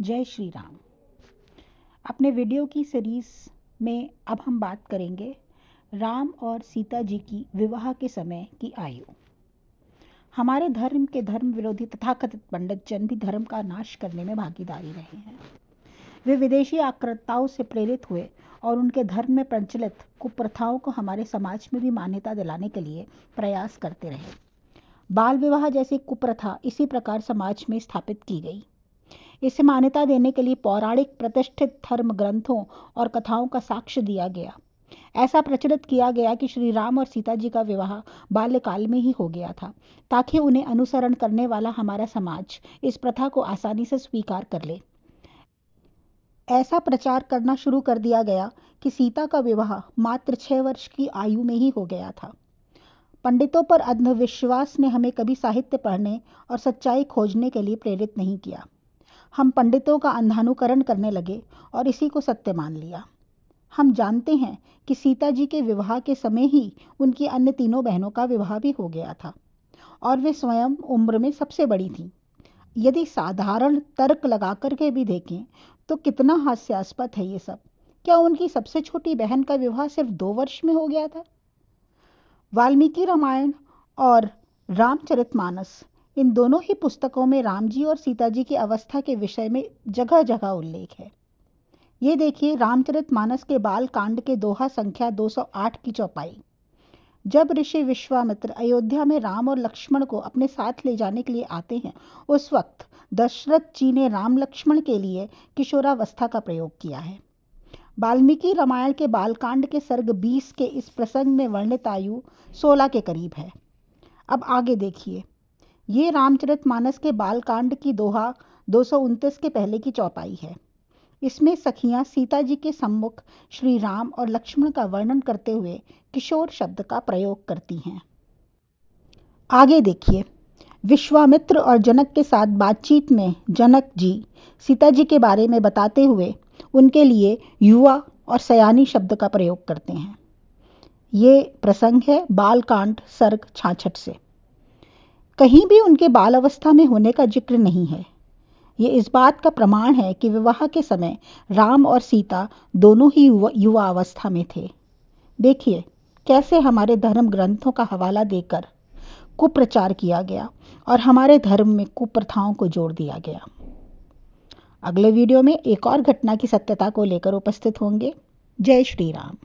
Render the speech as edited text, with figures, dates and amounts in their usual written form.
जय श्री राम। अपने वीडियो की सीरीज में अब हम बात करेंगे राम और सीता जी की विवाह के समय की आयु। हमारे धर्म के धर्म विरोधी तथाकथित पंडित जन भी धर्म का नाश करने में भागीदारी रहे हैं। वे विदेशी आक्रांताओं से प्रेरित हुए और उनके धर्म में प्रचलित कुप्रथाओं को हमारे समाज में भी मान्यता दिलाने के लिए प्रयास करते रहे। बाल विवाह जैसी कुप्रथा इसी प्रकार समाज में स्थापित की गई। इसे मान्यता देने के लिए पौराणिक प्रतिष्ठित धर्म ग्रंथों और कथाओं का साक्ष्य दिया गया। ऐसा प्रचलित किया गया कि श्री राम और सीता जी का विवाह बाल्यकाल में ही हो गया था, ताकि उन्हें अनुसरण करने वाला हमारा समाज इस प्रथा को आसानी से स्वीकार कर ले। ऐसा प्रचार करना शुरू कर दिया गया कि सीता का विवाह मात्र 6 वर्ष की आयु में ही हो गया था। पंडितों पर अंधविश्वास ने हमें कभी साहित्य पढ़ने और सच्चाई खोजने के लिए प्रेरित नहीं किया। हम पंडितों का अंधानुकरण करने लगे और इसी को सत्य मान लिया। हम जानते हैं कि सीता जी के विवाह के समय ही उनकी अन्य तीनों बहनों का विवाह भी हो गया था और वे स्वयं उम्र में सबसे बड़ी थीं। यदि साधारण तर्क लगा करके भी देखें तो कितना हास्यास्पद है ये सब। क्या उनकी सबसे छोटी बहन का विवाह सिर्फ 2 वर्ष में हो गया था? वाल्मीकि रामायण और रामचरितमानस, इन दोनों ही पुस्तकों में राम जी और सीता जी की अवस्था के विषय में जगह जगह उल्लेख है। ये देखिए रामचरितमानस के बाल कांड के दोहा संख्या 208 की चौपाई। जब ऋषि विश्वामित्र अयोध्या में राम और लक्ष्मण को अपने साथ ले जाने के लिए आते हैं, उस वक्त दशरथ जी ने राम लक्ष्मण के लिए किशोरावस्था का प्रयोग किया है। वाल्मीकि रामायण के बालकांड के सर्ग 20 के इस प्रसंग में वर्णित आयु 16 के करीब है। अब आगे देखिए, ये रामचरितमानस के बालकांड की दोहा 229 के पहले की चौपाई है। इसमें सखियां सीता जी के सम्मुख श्री राम और लक्ष्मण का वर्णन करते हुए किशोर शब्द का प्रयोग करती हैं। आगे देखिए, विश्वामित्र और जनक के साथ बातचीत में जनक जी सीता जी के बारे में बताते हुए उनके लिए युवा और सयानी शब्द का प्रयोग करते हैं। ये प्रसंग है बालकांड सर्ग 66 से। कहीं भी उनके बाल अवस्था में होने का जिक्र नहीं है। ये इस बात का प्रमाण है कि विवाह के समय राम और सीता दोनों ही युवा अवस्था में थे। देखिए कैसे हमारे धर्म ग्रंथों का हवाला देकर कुप्रचार किया गया और हमारे धर्म में कुप्रथाओं को जोड़ दिया गया। अगले वीडियो में एक और घटना की सत्यता को लेकर उपस्थित होंगे। जय श्री राम।